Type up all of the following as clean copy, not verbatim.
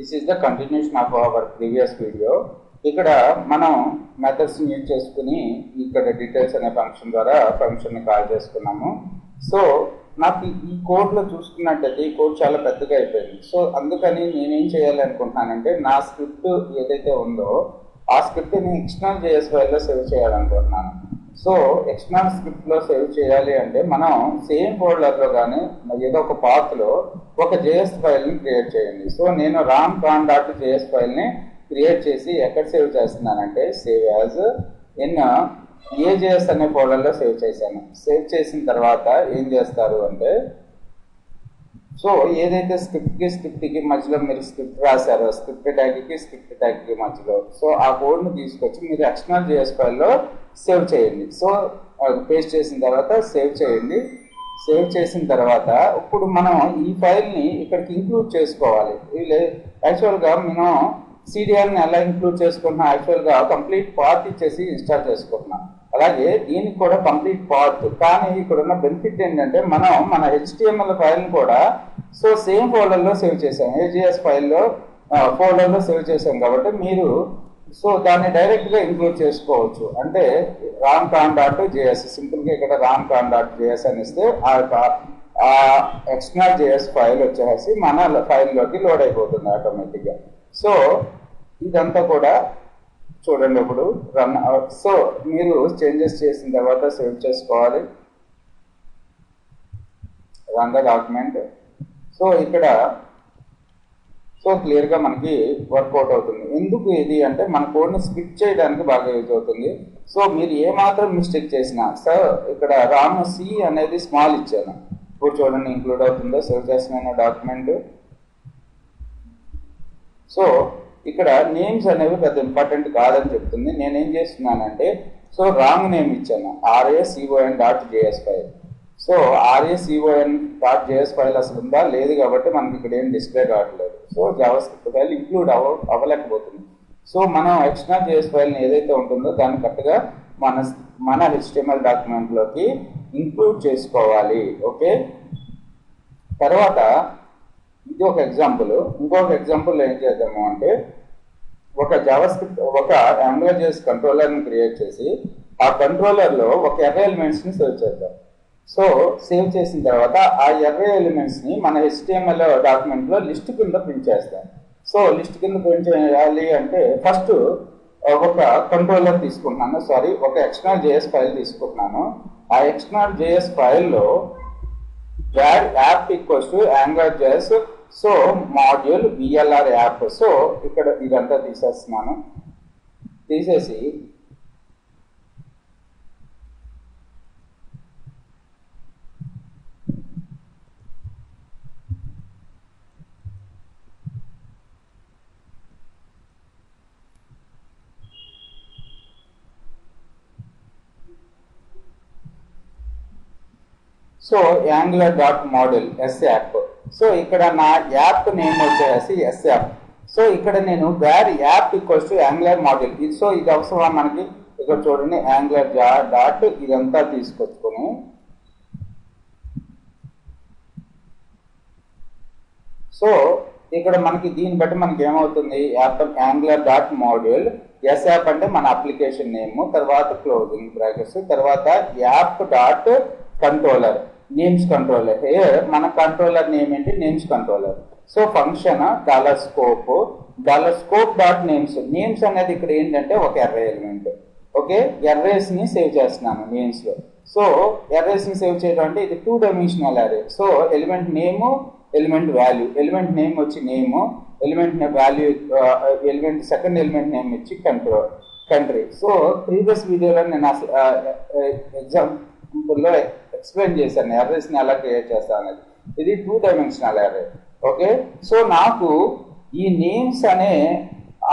This is the continuation of our previous video. ఇక్కడ మనం methods use చేసుకుని ఇక్కడ డీటెయిల్స్ అనే ఫంక్షన్ ద్వారా ఫంక్షన్ ని కాల్ చేసుకున్నాము. సో నాకు ఈ కోడ్ లో చూసుకున్నట్టయితే ఈ కోడ్ చాలా పెద్దగా అయిపోయింది. సో అందుకని నేనేం చేయాలి అనుకుంటున్నానంటే నా స్క్రిప్ట్ ఏదైతే ఉందో ఆ స్క్రిప్ట్ ని ఎక్స్టర్నల్ JS ఫైల్ లో సేవ్ చేయాలనుకుంటున్నాను. సో ఎక్స్టర్నల్ స్క్రిప్ట్ లో సేవ్ చేయాలి అంటే మనం సేమ్ ఫోల్డర్ లో కానీ ఏదో ఒక పాత్ లో ఒక JS ఫైల్ ని క్రియేట్ చేయండి. సో నేను ramcon.js ఫైల్ ని క్రియేట్ చేసి ఎక్కడ సేవ్ చేస్తున్నానంటే సేవ్ యాజ్ ఇన్ AJS అనే ఫోల్డర్ లో సేవ్ చేశాను. సేవ్ చేసిన తర్వాత ఏం చేస్తారు అంటే సో ఏదైతే స్క్రిప్ట్ కి మధ్యలో మీరు స్క్రిప్ట్ రాశారో స్క్రిప్ట్ ట్యాగ్ కి మధ్యలో సో ఆ కోడ్ ని తీసుకొచ్చి మీరు ఎక్స్టర్నల్ JS ఫైల్లో సేవ్ చేయండి. సో పేస్ట్ చేసిన తర్వాత సేవ్ చేయండి. సేవ్ చేసిన తర్వాత ఇప్పుడు మనం ఈ ఫైల్ ని ఇక్కడికి ఇంక్లూడ్ చేసుకోవాలి. యాక్చువల్ గా మనం CDR ని ఎలా ఇంక్లూడ్ చేసుకుంటున్నాం, యాక్చువల్ గా కంప్లీట్ పాత్ ఇచ్చేసి ఇన్స్టాల్ చేసుకుంటున్నాం. అలాగే దీనికి కూడా కంప్లీట్ పాత్. కానీ ఇక్కడ ఉన్న బెనిఫిట్ ఏంటంటే మనం మన HTML ఫైల్ కూడా సో సేమ్ ఫోల్డర్ లో సేవ్ చేసాం, AJS ఫైల్లో ఫోల్డర్ లో సేవ్ చేసాం కాబట్టి మీరు సో దాన్ని డైరెక్ట్ గా ఇంక్లూడ్ చేసుకోవచ్చు. అంటే ramcon.js సింపుల్ గా ఇక్కడ ramcon.js అని ఇస్తే ఆ ఎక్స్టర్నల్ JS ఫైల్ వచ్చేసి మన ఫైల్లోకి లోడ్ అయిపోతుంది ఆటోమేటిక్ గా. సో ఇదంతా కూడా చూడండి ఇప్పుడు రన్. సో మీరు చేంజెస్ చేసిన తర్వాత సేవ్ చేసుకోవాలి, రన్ ద డాక్యుమెంట్. సో ఇక్కడ సో క్లియర్ గా మనకి వర్కౌట్ అవుతుంది. ఎందుకు ఇది అంటే మన కోడ్ ని స్ప్లిట్ చేయడానికి బాగా యూజ్ అవుతుంది. సో మీరు ఏ మాత్రం మిస్టేక్ చేసినా సార్ ఇక్కడ రామ్ C అనేది స్మాల్ ఇచ్చాను. ఇప్పుడు చూడండి ఇంక్లూడ్ అవుతుందో సేవ్ చేసిన డాక్యుమెంట్. సో ఇక్కడ నేమ్స్ అనేవి పెద్ద ఇంపార్టెంట్ కాదని చెప్తుంది. నేనేం చేస్తున్నానంటే సో రాంగ్ నేమ్ ఇచ్చాను, racon.js file. So racon.js file అసలు ఉందా లేదు కాబట్టి మనకి ఇక్కడ ఏం డిస్ప్లే కావట్లేదు. సో జావాస్క్రిప్ట్ ఫైల్ ఇంక్లూడ్ అవ్వలేకపోతుంది. సో మనం ఎక్స్టర్నల్ JS ఫైల్ని ఏదైతే ఉంటుందో దాన్ని కరెక్ట్గా మన HTML డాక్యుమెంట్లోకి ఇంక్లూడ్ చేసుకోవాలి. ఓకే, తర్వాత ఇది ఒక ఎగ్జాంపుల్. ఇంకొక ఎగ్జాంపుల్ ఏం చేద్దాము అంటే ఒక జావాస్క్రిప్ట్ ఒక AngularJS కంట్రోలర్ని క్రియేట్ చేసి ఆ కంట్రోలర్లో ఒక ఎర్రే ఎలిమెంట్స్ ని సేవ్ చేద్దాం. సో సేవ్ చేసిన తర్వాత ఆ ఎర్రే ఎలిమెంట్స్ ని మన HTML డాక్యుమెంట్ లో లిస్ట్ కింద ప్రింట్ చేస్తాం. సో లిస్ట్ కింద ప్రింట్ చేయాలి అంటే ఫస్ట్ ఒక కంట్రోలర్ తీసుకుంటున్నాను, ఒక ఎక్స్టర్నల్ JS ఫైల్ తీసుకుంటున్నాను. ఆ ఎక్స్టర్నల్ JS ఫైల్లో app equals to AngularJS so module VLR app. So ఇక్కడ ఇదంతా తీసేస్తున్నాను. తీసేసి so angular.model S app. So ఇక్కడ నా యాప్ నేమ్ వచ్చేసి S యాప్. సో ఇక్కడ నేను where app equals to Angular module. So ఇది అవసరమా మనకి? ఇక్కడ చూడండి Angular డాట్ ఇదంతా తీసుకొచ్చుకొని సో ఇక్కడ మనకి దీన్ని బట్టి మనకి ఏమవుతుంది యాప్ Angular.module S యాప్ అంటే మన అప్లికేషన్ నేమ్, తర్వాత క్లోజింగ్ బ్రాకెట్స్, తర్వాత app dot controller names controller. మన కంట్రోలర్ నేమ్ ఏంటి? Names controller. So function $scope dot names అనేది ఇక్కడ ఏంటంటే ఒక ఎర్రే ఎలిమెంట్. ఓకే, ఎర్రేస్ ని సేవ్ చేస్తున్నాను నేమ్స్ లో. సో ఎర్రేస్ ని సేవ్ చేయడం అంటే ఇది 2 dimensional array. So element name, element value. Element name వచ్చి name, element value element second element name ఇచ్చి కంట్రీ. సో ప్రీవియస్ వీడియోలో నేను ఎగ్జాంపుల్లో ఎక్స్ప్లెయిన్ చేశాను ఎర్రేస్ ని ఎలా క్రియేట్ చేస్తాను అనేది. ఇది 2 డైమెన్షనల్ అరే. ఓకే, సో నాకు ఈ నేమ్స్ అనే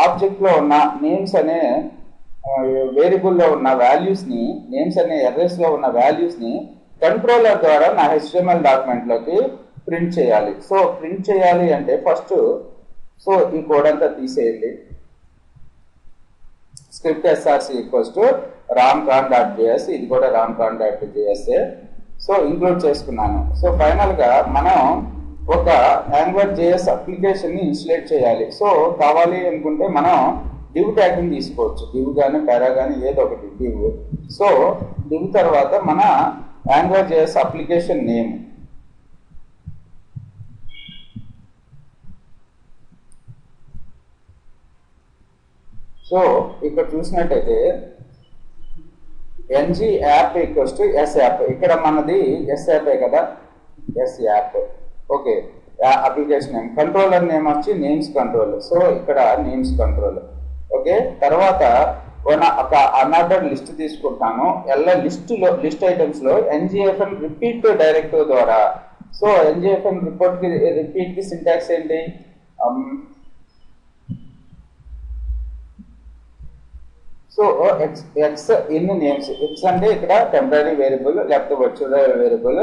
ఆబ్జెక్ట్ లో ఉన్న నేమ్స్ అనే వేరియబుల్లో ఉన్న వాల్యూస్ ని, నేమ్స్ అనే ఎర్రేస్ లో ఉన్న వాల్యూస్ ని కంట్రోలర్ ద్వారా నా HTML డాక్యుమెంట్ లోకి ప్రింట్ చేయాలి. సో ప్రింట్ చేయాలి అంటే ఫస్ట్ సో ఈ కోడ్ అంతా తీసేయండి. Script src equals to ramcon.js, ఇది కూడా ramcon.js. సో ఇంక్లూడ్ చేసుకున్నాను. సో ఫైనల్ గా మనం ఒక యాంగులర్ JS అప్లికేషన్ని ఇన్స్టలేట్ చేయాలి. సో కావాలి అనుకుంటే మనం డివ్ ట్యాగ్ని తీసుకోవచ్చు, డివ్ కానీ పారా కానీ ఏదో ఒకటి డివ్. సో డివ్ తర్వాత మన angular JS application name, so ఇక్కడ చూసినట్టయితే ng app equals to s app. ఇక్కడ మనది s యాప్ కదా, s app. Okay, application name, controller name వచ్చి నేమ్స్ కంట్రోల్. సో ఇక్కడ నేమ్స్ కంట్రోల్. ఓకే, తర్వాత ఒక అన్ఆర్డర్డ్ లిస్ట్ తీసుకుంటాను. లిస్ట్ ఐటమ్స్ లో ngfn రిపీట్ డైరెక్టివ్ ద్వారా. సో ngfn రిపీట్ కి సింటాక్స్ ఏంటి? So X in names. X అంటే ఇక్కడ టెంపరీ వేరియబుల్ లేకపోతే virtual variable,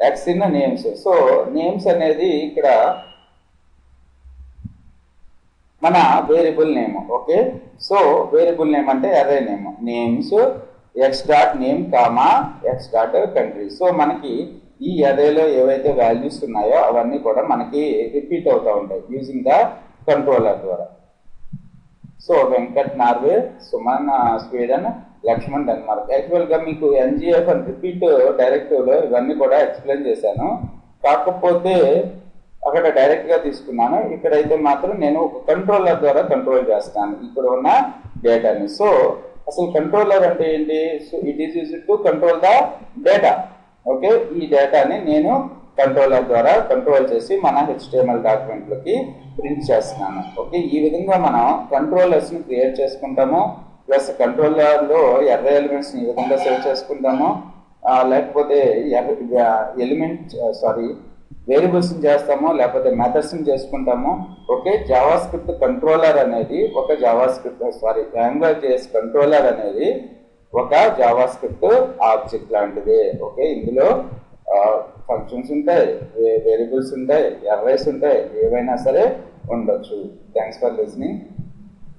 X in names. So names అనేది ఇక్కడ మన variable name. Okay, so variable name అంటే array name, names X dot name comma X dot country. So మనకి ఈ అరేలో ఏవైతే వాల్యూస్ ఉన్నాయో అవన్నీ కూడా మనకి రిపీట్ అవుతూ ఉంటాయి యూజింగ్ ద కంట్రోలర్ ద్వారా. So Venkat Norway, Suman Sweden, Lakshman Denmark. యాక్చువల్గా మీకు ngfn రిపీట్ డైరెక్టివ్లో ఇవన్నీ కూడా ఎక్స్ప్లెయిన్ చేశాను, కాకపోతే అక్కడ డైరెక్ట్గా తీసుకున్నాను. ఇక్కడైతే మాత్రం నేను ఒక కంట్రోలర్ ద్వారా కంట్రోల్ చేస్తాను ఇక్కడ ఉన్న డేటాని. సో అసలు కంట్రోలర్ అంటే ఏంటి? So it is used to control the data. Okay, ఈ డేటాని నేను కంట్రోలర్ ద్వారా కంట్రోల్ చేసి మన HTML డాక్యుమెంట్లోకి ప్రింట్ చేస్తున్నాను. ఓకే, ఈ విధంగా మనం కంట్రోలర్స్ని క్రియేట్ చేసుకుంటాము. ప్లస్ కంట్రోలర్లో ఎర్ర ఎలిమెంట్స్ని ఈ విధంగా సేవ్ చేసుకుంటాము, లేకపోతే వేరియబుల్స్ని చేస్తాము, లేకపోతే మెథడ్స్ని చేసుకుంటాము. ఓకే, జావాస్క్రిప్ట్ కంట్రోలర్ అనేది ఒక యాంగులర్ JS కంట్రోలర్ అనేది ఒక జావాస్క్రిప్ట్ ఆబ్జెక్ట్ లాంటిది. ఓకే, ఇందులో ఫంక్షన్స్ ఉంటాయి, వేరియబుల్స్ ఉంటాయి, ఎర్రర్స్ ఉంటాయి, ఏవైనా సరే ఉండొచ్చు. Thanks for listening.